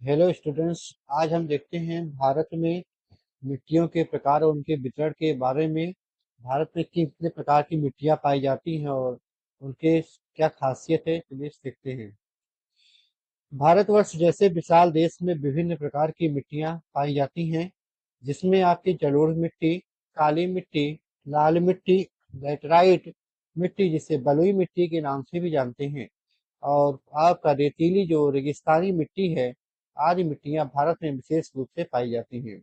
Hello students. आज हम देखते हैं भारत में मिट्टियों के प्रकार और उनके वितरण के बारे में। भारत में कितने प्रकार की मिट्टियां पाई जाती हैं और उनके क्या खासियत है, चलिए देखते हैं। भारतवर्ष जैसे विशाल देश में विभिन्न प्रकार की मिट्टियां पाई जाती हैं, जिसमें आपकी जलोढ़ मिट्टी, काली मिट्टी, लाल मिट्टी, लेटराइट मिट्टी जिसे बलुई मिट्टी के नाम से भी जानते हैं, और आपका रेतीली जो रेगिस्तानी मिट्टी है, आदि मिट्टियां भारत में विशेष रूप से पाई जाती हैं।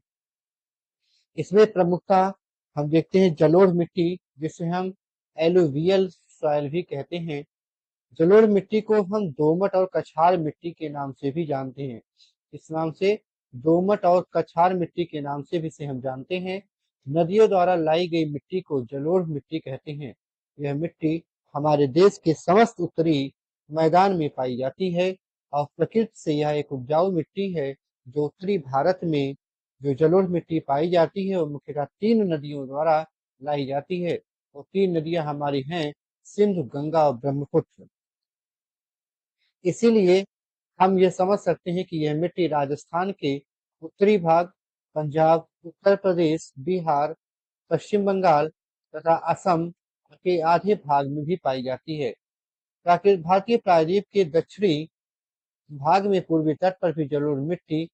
इसमें प्रमुखतः हम देखते हैं जलोढ़ मिट्टी, जिसे हम एलुवियल सॉइल भी कहते हैं। जलोढ़ मिट्टी को हम दोमट और कछार मिट्टी के नाम से भी जानते हैं। इस नाम से दोमट और कछार मिट्टी के नाम से भी इसे हम जानते हैं। नदियों द्वारा लाई गई मिट्टी को जलोढ़ मिट्टी कहते हैं। यह मिट्टी हमारे देश के समस्त उत्तरी मैदान में पाई जाती है और प्रकृति से यह एक उपजाऊ मिट्टी है। जो उत्तरी भारत में जो जलोढ़ मिट्टी पाई जाती है, वो मुख्यतः 3 नदियों द्वारा लाई जाती है। वो 3 नदियां हमारी हैं, सिंधु, गंगा और ब्रह्मपुत्र। इसीलिए हम ये समझ सकते हैं कि यह मिट्टी राजस्थान के उत्तरी भाग, पंजाब, उत्तर प्रदेश, बिहार, पश्चिम बंगाल तथा असम के आधे भाग में भी पाई जाती है। भारतीय प्रायद्वीप के दक्षिणी भाग में पूर्वी तट पर भी जलोढ़ मिट्टी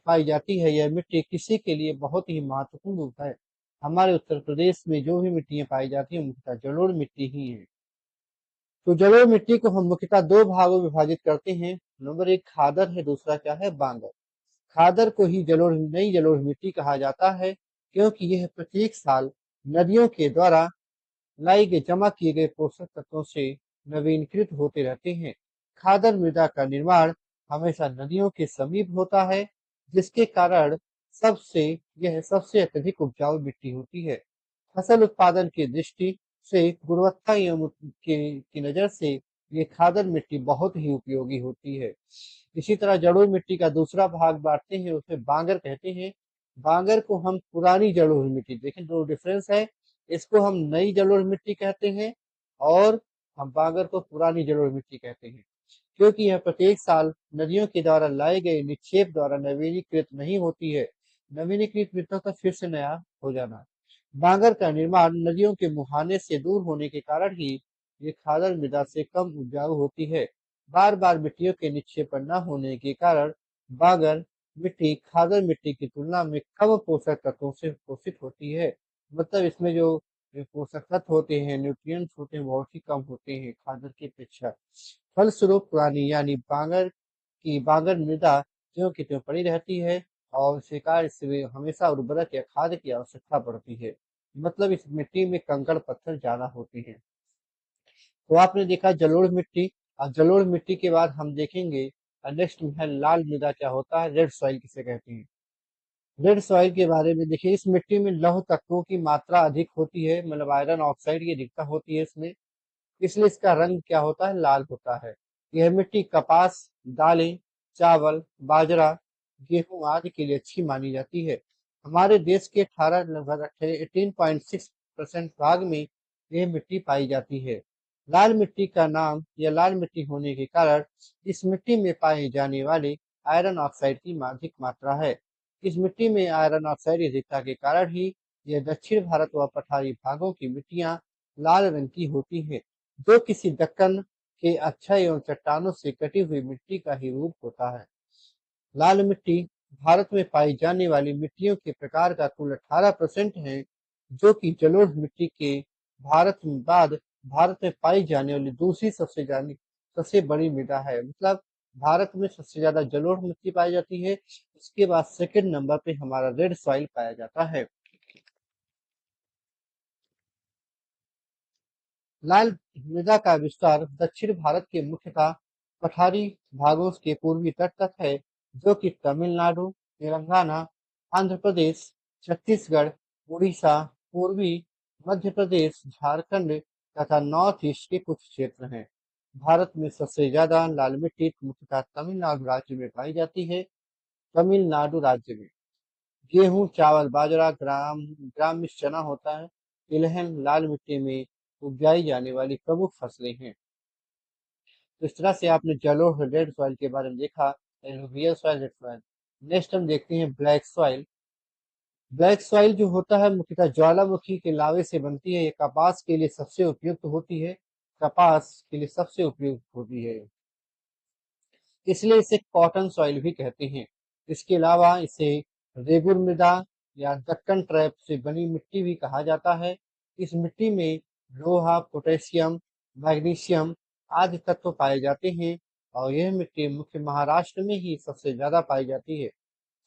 पाई जाती है। यह मिट्टी कृषि के लिए बहुत ही महत्वपूर्ण है। हमारे उत्तर प्रदेश में जो भी मिट्टियां पाई जाती है, मुख्यतः जलोढ़ मिट्टी ही है। तो जलोढ़ मिट्टी को हम मुख्यतः 2 भागों में विभाजित करते हैं। नंबर 1 खादर है, दूसरा क्या है, बांगर। खादर को ही नई जलोढ़ मिट्टी कहा जाता है, क्योंकि यह प्रत्येक साल नदियों के द्वारा लाई गई जमा किए गए पोषक तत्वों से नवीनीकृत होते रहते हैं। खादर मृदा का निर्माण हमेशा नदियों के समीप होता है, जिसके कारण सबसे यह सबसे अत्यधिक उपजाऊ मिट्टी होती है। फसल उत्पादन की दृष्टि से, गुणवत्ता एवं की नजर से ये खादर मिट्टी बहुत ही उपयोगी होती है। इसी तरह जलोढ़ मिट्टी का दूसरा भाग बांटते हैं, उसे बांगर कहते हैं। बांगर को हम पुरानी जलोढ़ मिट्टी, देखें दो डिफरेंस है। इसको हम नई जलोढ़ मिट्टी कहते हैं और हम बांगर को पुरानी जलोढ़ मिट्टी कहते हैं, क्योंकि यह प्रत्येक साल नदियों के द्वारा लाए गए निक्षेप द्वारा नवीनीकृत नहीं होती है। नवीनीकृत मिट्टी का फिर से नया हो जाना। बांगर का निर्माण नदियों के मुहाने से दूर होने के कारण ही ये खादर मृदा से कम उपजाऊ होती है। बार बार मिट्टियों के निक्षेपण न होने के कारण बांगर मिट्टी खादर मिट्टी की तुलना में कम पोषक तत्वों से पोषित होती है। मतलब इसमें जो पोषक तत्व होते हैं, न्यूट्रिएंट्स होते हैं, बहुत ही कम होते हैं खादर की अपेक्षा। फलस्वरूप पुरानी यानी बांगर मृदा ज्यों की त्यों पड़ी रहती है और इसी कारण इसमें हमेशा उर्वरक या खाद की आवश्यकता पड़ती है। मतलब इस मिट्टी में कंकड़ पत्थर ज्यादा होते हैं। तो आपने देखा जलोढ़ मिट्टी। और जलोढ़ मिट्टी के बाद हम देखेंगे नेक्स्ट में है लाल मृदा, क्या होता है, रेड सॉइल किसे कहते हैं। रेड सॉइल के बारे में देखिए, इस मिट्टी में लौह तत्वों की मात्रा अधिक होती है, मतलब आयरन ऑक्साइड की अधिकता होती है इसमें। इसलिए इसका रंग क्या होता है, लाल होता है। यह मिट्टी कपास, दालें, चावल, बाजरा, गेहूं आदि के लिए अच्छी मानी जाती है। हमारे देश के 18 लगभग 18.6% भाग में यह मिट्टी पाई जाती है। लाल मिट्टी का नाम या लाल मिट्टी होने के कारण इस मिट्टी में पाए जाने वाले आयरन ऑक्साइड की अधिक मात्रा है। इस मिट्टी में आयरन ऑक्साइड की अधिकता के कारण ही यह दक्षिण भारत व पठारी भागों की मिट्टियां लाल रंग की होती है, जो किसी दक्कन के अक्षय एवं चट्टानों से कटी हुई मिट्टी का ही रूप होता है। लाल मिट्टी भारत में पाई जाने वाली मिट्टियों के प्रकार का कुल 18% है, जो कि जलोढ़ मिट्टी के भारत में बाद भारत में पाई जाने वाली दूसरी सबसे बड़ी मृदा है। मतलब भारत में सबसे ज्यादा जलोढ़ मिट्टी पाई जाती है, उसके बाद सेकंड नंबर पे हमारा रेड सॉइल पाया जाता है। लाल मृदा का विस्तार दक्षिण भारत के मुख्यतः पठारी भागों के पूर्वी तट तक है, जो कि तमिलनाडु, तेलंगाना, आंध्र प्रदेश, छत्तीसगढ़, उड़ीसा, पूर्वी मध्य प्रदेश, झारखंड तथा नॉर्थ ईस्ट के कुछ क्षेत्र हैं। भारत में सबसे ज्यादा लाल मिट्टी मुख्यतः तमिलनाडु राज्य में पाई जाती है। तमिलनाडु राज्य में गेहूं, चावल, बाजरा, ग्राम में चना होता है। तिलहन लाल मिट्टी में उपजाई जाने वाली प्रमुख फसलें हैं। तो इस तरह से आपने जलोढ़ रेड सॉइल के बारे में देखा। Alluvial soil, red soil. Next हम देखते हैं ब्लैक सॉइल। ब्लैक सॉइल जो होता है मुख्यतः ज्वालामुखी के लावे से बनती है। ये कपास के लिए सबसे उपयुक्त होती है। कपास के लिए सबसे उपयुक्त होती है, इसलिए इसे कॉटन सॉइल भी कहते हैं। इसके अलावा इसे रेगुर मृदा या दक्कन ट्रैप से बनी मिट्टी भी कहा जाता है। इस मिट्टी में लोहा, पोटेशियम, मैग्नीशियम आदि तत्व पाए जाते हैं और यह मिट्टी मुख्य महाराष्ट्र में ही सबसे ज्यादा पाई जाती है।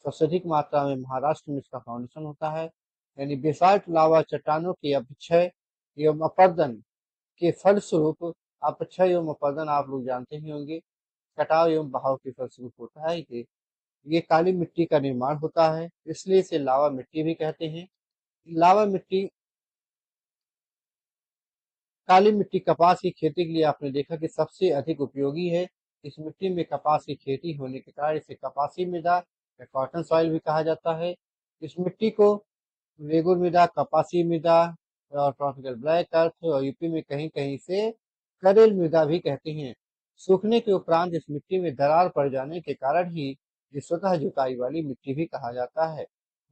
सबसे अधिक मात्रा में महाराष्ट्र में इसका फाउंडेशन होता है। यानी बेसाल्ट लावा चट्टानों के अपक्षय एवं अपर्दन के फलस्वरूप, अपक्षय एवं अपर्दन आप लोग जानते ही होंगे, कटाव एवं बहाव के फलस्वरूप होता है ये काली मिट्टी का निर्माण होता है, इसलिए इसे लावा मिट्टी भी कहते हैं। लावा मिट्टी, काली मिट्टी कपास की खेती के लिए आपने देखा कि सबसे अधिक उपयोगी है। इस मिट्टी में कपास की खेती होने के कारण इसे कपासी मृदा या कॉटन सॉइल भी कहा जाता है। इस मिट्टी को रेगुर मृदा, कपासी मृदा और ट्रॉपिकल ब्लैक अर्थ और यूपी में कहीं कहीं से करेल मृदा भी कहते हैं। सूखने के उपरांत इस मिट्टी में दरार पड़ जाने के कारण ही ये स्वतः जुताई वाली मिट्टी भी कहा जाता है,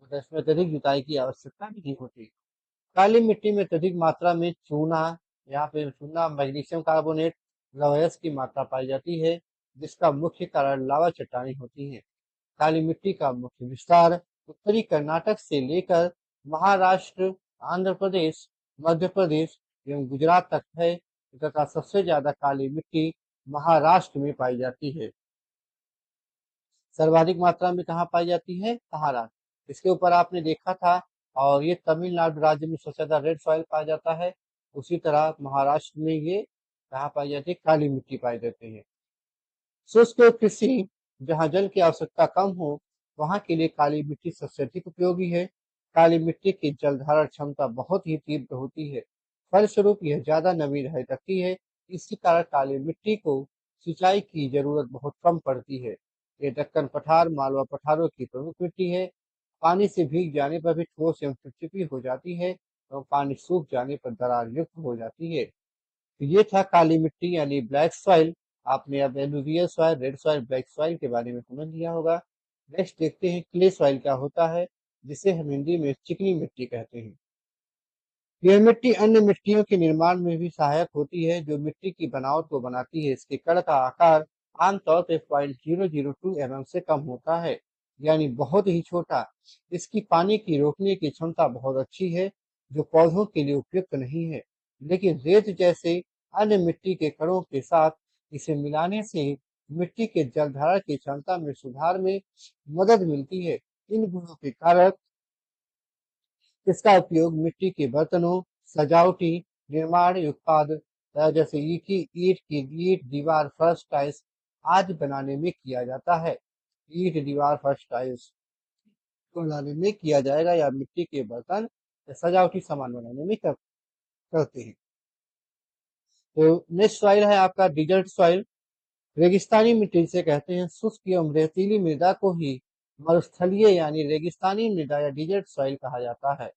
मतलब इसमें अत्यधिक जुताई की आवश्यकता नहीं होती। काली मिट्टी में अत्यधिक मात्रा में चूना या फिर चूना, मैग्नीशियम कार्बोनेट, लवयस की मात्रा पाई जाती है, जिसका मुख्य कारण लावा चट्टानें होती हैं। काली मिट्टी का मुख्य विस्तार उत्तरी कर्नाटक से लेकर महाराष्ट्र, आंध्र प्रदेश, मध्य प्रदेश एवं गुजरात तक है तथा सबसे ज्यादा काली मिट्टी महाराष्ट्र में पाई जाती है। सर्वाधिक मात्रा में कहाँ पाई जाती है? महाराष्ट्र। इसके ऊपर आपने देखा था। और ये तमिलनाडु राज्य में सबसे ज्यादा रेड सॉइल पाया जाता है। उसी तरह महाराष्ट्र में ये कहाँ पाई जाती है? काली मिट्टी पाई जाती है। शुष्क कृषि, जहाँ जल की आवश्यकता कम हो, वहाँ के लिए काली मिट्टी सबसे अधिक उपयोगी है। काली मिट्टी की जल धारण क्षमता बहुत ही तीव्र होती है, फलस्वरूप यह ज्यादा नमी रह सकती है। इसी कारण काली मिट्टी को सिंचाई की जरूरत बहुत कम पड़ती है। ये दक्कन पठार, मालवा पठारों की प्रमुख मिट्टी है। पानी से भीग जाने पर भी ठोस एवं चिपचिपी हो जाती है और पानी सूख जाने पर दरार युक्त हो जाती है। तो ये था काली मिट्टी यानी ब्लैक सॉइल। आपने अब alluvial soil, red soil, black soil के बारे में समझ लिया होगा। नेक्स्ट देखते हैं क्ले सॉइल क्या होता है, जिसे हम हिंदी में चिकनी मिट्टी कहते हैं। यह मिट्टी अन्य मिट्टियों के निर्माण में भी सहायक होती है, जो मिट्टी की बनावट को बनाती है। इसके कण का आकार आमतौर पर 0.002 mm से कम होता है, यानी बहुत ही छोटा। इसकी पानी की रोकने की क्षमता बहुत अच्छी है, जो पौधों के लिए उपयुक्त नहीं है। लेकिन रेत जैसे अन्य मिट्टी के कणों के साथ इसे मिलाने से मिट्टी के जलधारण की क्षमता में सुधार में मदद मिलती है। इन गुणों के कारण इसका उपयोग मिट्टी के बर्तनों, सजावटी निर्माण उत्पाद जैसे ईट, दीवार, फर्श, टाइल्स आदि बनाने में किया जाता है। ईट, दीवार, फर्श, टाइल्स को बनाने में किया जाएगा या मिट्टी के बर्तन या सजावटी सामान बनाने में करते हैं। तो नेक्स्ट सॉइल है आपका डिजर्ट सॉइल। रेगिस्तानी मिट्टी से कहते हैं। शुष्क एवं रेतीली मृदा को ही मरुस्थलीय यानी रेगिस्तानी मृदा या डिजर्ट सॉइल कहा जाता है,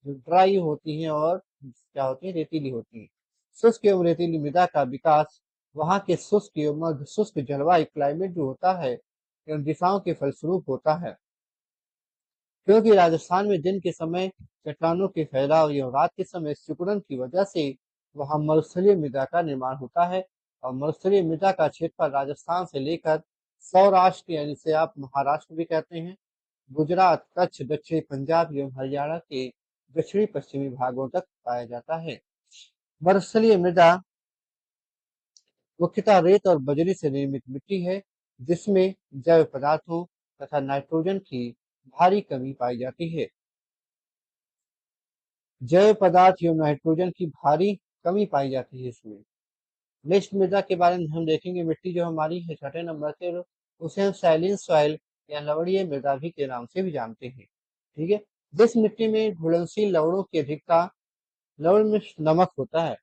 जो ड्राई होती हैं और क्या होती है? रेतीली होती है। शुष्क एवं रेतीली मृदा का विकास वहाँ के शुष्क एवं अर्ध शुष्क जलवायु क्लाइमेट जो होता है एवं दिशाओं के फलस्वरूप होता है। क्योंकि राजस्थान में दिन के समय चट्टानों के फैलाव एवं रात के समय सिकुड़न की वजह से वहां मरुस्थलीय मृदा का निर्माण होता है। और मरुस्थलीय मृदा का क्षेत्रफल राजस्थान से लेकर सौराष्ट्र यानी से आप महाराष्ट्र भी कहते हैं, गुजरात, कच्छ, दक्षिणी पंजाब एवं हरियाणा के दक्षिणी पश्चिमी भागों तक पाया जाता है। मरुस्थलीय मृदा मुख्यतः रेत और बजरी से निर्मित मिट्टी है, जिसमें जैव पदार्थों तथा नाइट्रोजन की भारी कमी पाई जाती है। जैव पदार्थ एवं नाइट्रोजन की भारी कमी पाई जाती है इसमें। नेक्स्ट मृदा के बारे में हम देखेंगे। मिट्टी जो हमारी है छठे नंबर के, उसे हम सैलिन सॉइल या लवणीय मृदा भी के नाम से भी जानते हैं। ठीक है। जिस मिट्टी में घुलनशील लवणों की अधिकता, लवण में नमक होता है,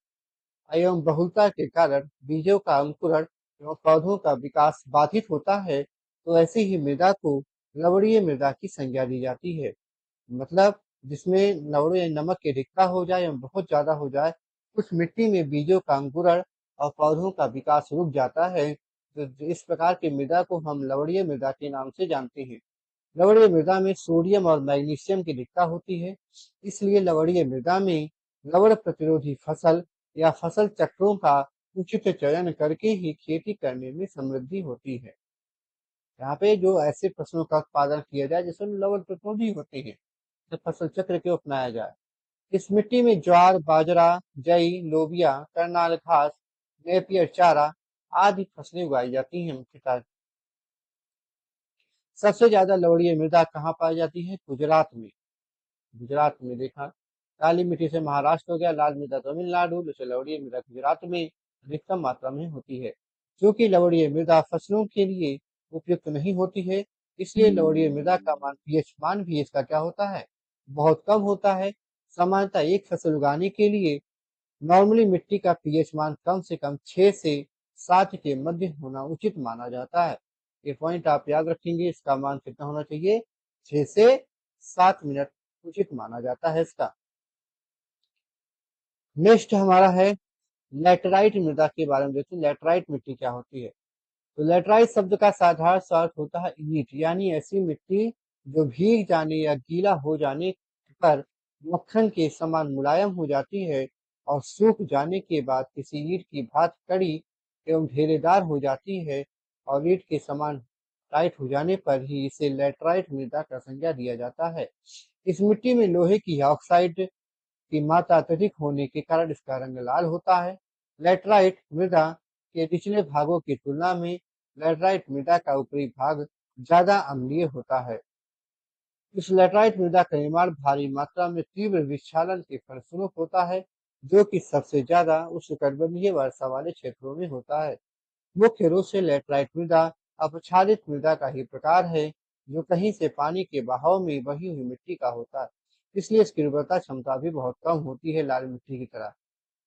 एवं बहुलता के कारण बीजों का अंकुरण एवं पौधों का विकास बाधित होता है, तो ऐसी ही मृदा को लवणीय मृदा की संज्ञा दी जाती है। मतलब जिसमें लवणों या नमक की अधिकता हो जाए एवं बहुत ज्यादा हो जाए, उस मिट्टी में बीजों का अंकुरण और पौधों का विकास रुक जाता है, तो इस प्रकार की मृदा को हम लवणीय मृदा के नाम से जानते हैं। लवणीय मृदा में सोडियम और मैग्नीशियम की अधिकता होती है, इसलिए लवणीय मृदा में लवण प्रतिरोधी फसल या फसल चक्रों का उचित चयन करके ही खेती करने में समृद्धि होती है। यहाँ पे जो ऐसे फसलों का उत्पादन किया जाए जिसमें लवण प्रतिरोधी होते हैं, तो फसल चक्र को अपनाया जाए। इस मिट्टी में ज्वार, बाजरा, जई, लोबिया, करनाल घास, नेपियर चारा आदि फसलें उगाई जाती हैं मुख्यतः। सबसे ज्यादा लवणीय मृदा कहाँ पाई जाती है? गुजरात में। गुजरात में देखा, काली मिट्टी से महाराष्ट्र हो गया, लाल मृदा तमिलनाडु, जैसे लवणीय मृदा गुजरात में अधिकतम मात्रा में होती है। क्योंकि लवणीय मृदा फसलों के लिए उपयुक्त नहीं होती है, इसलिए लवणीय मृदा का पीएच मान भी इसका क्या होता है? बहुत कम होता है। सामान्यतः एक फसल उगाने के लिए नॉर्मली मिट्टी का पीएच मान कम से कम 6 से 7 के मध्य होना उचित माना जाता है। ये पॉइंट आप याद रखेंगे, इसका मान कितना होना चाहिए? 6 से 7 मिनट उचित माना जाता है इसका। नेक्स्ट हमारा है लैटेराइट मृदा के बारे में देखते हैं। लैटेराइट मिट्टी क्या होती है? तो लैटेराइट शब्द का साधारण अर्थ होता है ईंट, यानी ऐसी मिट्टी जो भीग जाने या गीला हो जाने पर मक्खन के समान मुलायम हो जाती है और सूख जाने के बाद किसी ईंट की भांति कड़ी एवं ढेरेदार हो जाती है और ईंट के समान टाइट हो जाने पर ही इसे लैटेराइट मृदा का संज्ञा दिया जाता है। इस मिट्टी में लोहे की ऑक्साइड की मात्रा अत्यधिक होने के कारण इसका रंग लाल होता है। लैटेराइट मृदा के निचले भागों की तुलना में लैटेराइट मृदा का ऊपरी भाग ज्यादा अम्लीय होता है। इस लैटेराइट मृदा का निर्माण भारी मात्रा में तीव्र विक्षालन के फलस्वरूप होता है, जो कि सबसे ज्यादा उष्णकटिबंधीय वर्षा वाले क्षेत्रों में होता है। मुख्य रूप से लैटेराइट मृदा अपक्षादित मृदा का ही प्रकार है, जो कहीं से पानी के बहाव में बही हुई मिट्टी का होता है, इसलिए इसकी उर्वरता क्षमता भी बहुत कम होती है लाल मिट्टी की तरह।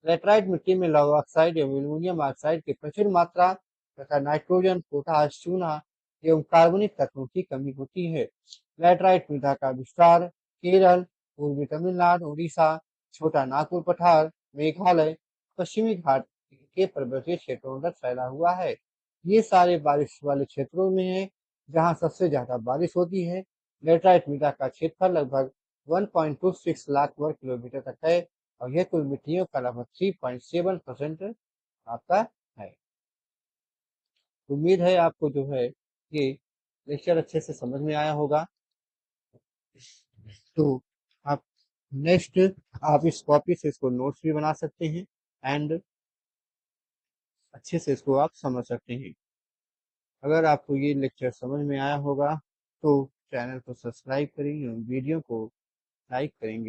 लैटेराइट मिट्टी में लौह ऑक्साइड एवं एल्यूमिनियम ऑक्साइड की प्रचुर मात्रा तथा नाइट्रोजन, पोटाश, चूना एवं कार्बनिक तत्वों की कमी होती है। लैटेराइट मृदा का विस्तार केरल, पूर्वी तमिलनाडु, उड़ीसा, छोटा नागपुर पठार, मेघालय, पश्चिमी घाट के पर्वतीय क्षेत्रों तक फैला हुआ है। ये सारे बारिश वाले क्षेत्रों में है जहाँ सबसे ज्यादा बारिश होती है। लैटेराइट मृदा का क्षेत्रफल लगभग 1.26 लाख वर्ग किलोमीटर तक है और यह कुल मिट्टियों का लगभग 3.7% आपका है। उम्मीद है आपको जो है ये लेक्चर अच्छे से समझ में आया होगा। तो आप नेक्स्ट आप इस कॉपी से इसको नोट्स भी बना सकते हैं एंड अच्छे से इसको आप समझ सकते हैं। अगर आपको ये लेक्चर समझ में आया होगा तो चैनल को सब्सक्राइब करेंगे और वीडियो को लाइक करेंगे।